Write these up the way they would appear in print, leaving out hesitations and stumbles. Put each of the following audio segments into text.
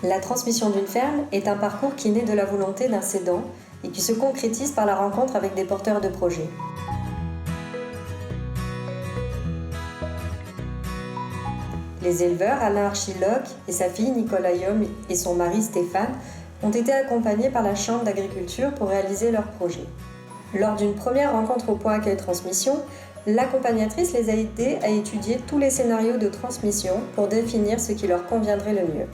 La transmission d'une ferme est un parcours qui naît de la volonté d'un cédant et qui se concrétise par la rencontre avec des porteurs de projets. Les éleveurs Alain Archiloc et sa fille Nicole Ayom et son mari Stéphane ont été accompagnés par la Chambre d'agriculture pour réaliser leur projet. Lors d'une première rencontre au point accueil transmission, l'accompagnatrice les a aidés à étudier tous les scénarios de transmission pour définir ce qui leur conviendrait le mieux.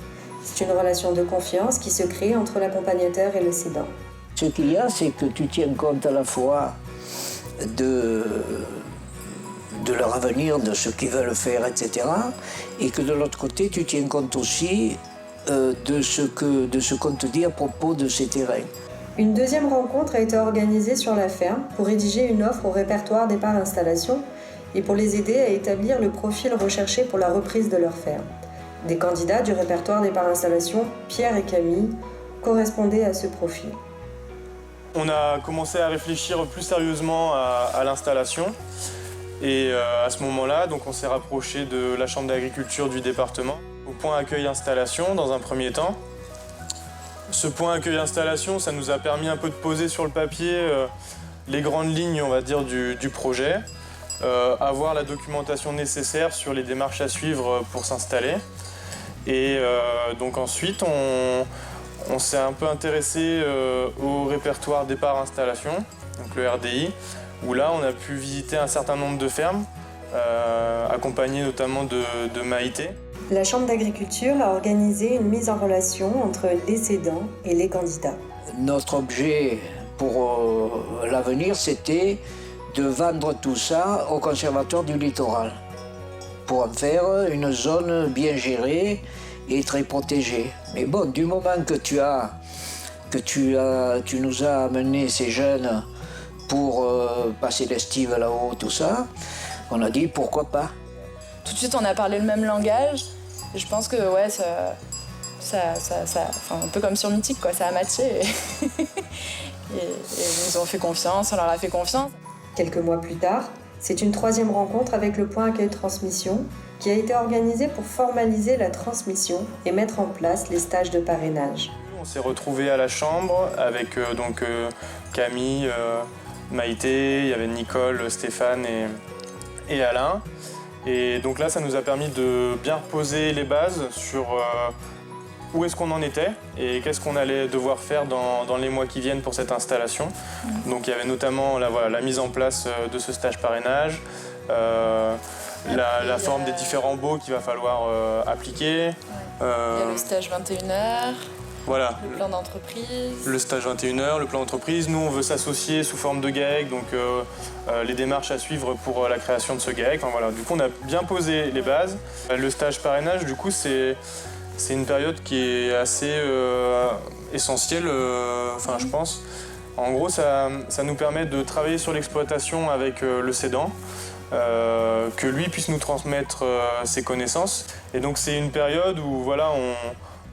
C'est une relation de confiance qui se crée entre l'accompagnateur et le cédant. Ce qu'il y a, c'est que tu tiens compte à la fois de leur avenir, de ce qu'ils veulent faire, etc. Et que de l'autre côté, tu tiens compte aussi de ce qu'on te dit à propos de ces terrains. Une deuxième rencontre a été organisée sur la ferme pour rédiger une offre au répertoire départ installation et pour les aider à établir le profil recherché pour la reprise de leur ferme. Des candidats du répertoire départ installation, Pierre et Camille, correspondaient à ce profil. On a commencé à réfléchir plus sérieusement à l'installation. Et à ce moment-là, donc on s'est rapproché de la Chambre d'agriculture du département au point accueil installation dans un premier temps. Ce point accueil installation, ça nous a permis un peu de poser sur le papier les grandes lignes, on va dire, du projet, avoir la documentation nécessaire sur les démarches à suivre pour s'installer. Et donc ensuite, on s'est un peu intéressé au répertoire départ installation, donc le RDI, où là on a pu visiter un certain nombre de fermes, accompagnées notamment de Maïté. La Chambre d'agriculture a organisé une mise en relation entre les cédants et les candidats. Notre objet pour l'avenir, c'était de vendre tout ça au Conservatoire du littoral, pour en faire une zone bien gérée et très protégée. Mais bon, du moment que tu nous as amené ces jeunes pour passer l'estive là-haut, tout ça, on a dit pourquoi pas. Tout de suite, on a parlé le même langage. Et je pense que ouais, un peu comme sur Mythique, quoi, ça a matché. Et ils nous ont fait confiance, on leur a fait confiance. Quelques mois plus tard, c'est une troisième rencontre avec le point accueil transmission qui a été organisée pour formaliser la transmission et mettre en place les stages de parrainage. On s'est retrouvés à la chambre avec Camille, Maïté, il y avait Nicole, Stéphane et Alain. Et donc là, ça nous a permis de bien reposer les bases sur où est-ce qu'on en était et qu'est-ce qu'on allait devoir faire dans les mois qui viennent pour cette installation. Donc il y avait notamment la mise en place de ce stage parrainage, la forme des différents baux qu'il va falloir appliquer. Il y a le stage 21h. Voilà. Le plan d'entreprise. Le stage 21h, le plan d'entreprise. Nous, on veut s'associer sous forme de GAEC, donc les démarches à suivre pour la création de ce GAEC. Enfin, voilà. Du coup, on a bien posé les bases. Le stage parrainage, du coup, c'est une période qui est assez essentielle, je pense. En gros, ça nous permet de travailler sur l'exploitation avec le cédant, que lui puisse nous transmettre ses connaissances. Et donc, c'est une période où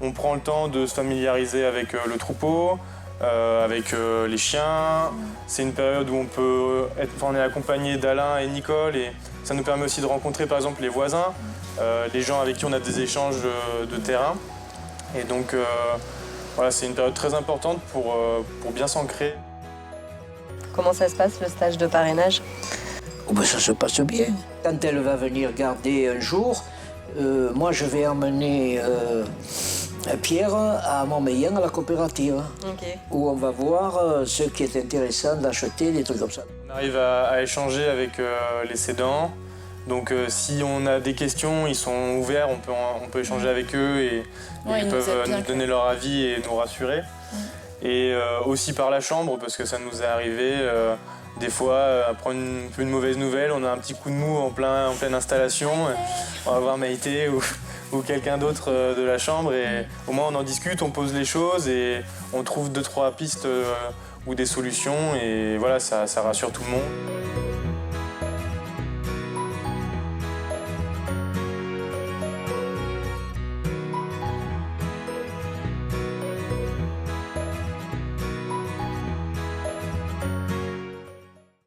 on prend le temps de se familiariser avec le troupeau, avec les chiens. C'est une période où on est accompagné d'Alain et Nicole et ça nous permet aussi de rencontrer par exemple les voisins, les gens avec qui on a des échanges de terrain. Et donc c'est une période très importante pour bien s'ancrer. Comment ça se passe le stage de parrainage ? Ça se passe bien. Quand elle va venir garder un jour, moi je vais emmener Pierre à Montmélian, à la coopérative, où on va voir ce qui est intéressant d'acheter, des trucs comme ça. On arrive à échanger avec les cédants, donc si on a des questions, ils sont ouverts, on peut échanger avec eux et ils peuvent nous donner leur avis et nous rassurer. Et aussi par la chambre, parce que ça nous est arrivé des fois à prendre une mauvaise nouvelle, on a un petit coup de mou en pleine installation, on va voir Maïté ou quelqu'un d'autre de la chambre et au moins on en discute, on pose les choses et on trouve 2-3 pistes ou des solutions et voilà, ça rassure tout le monde.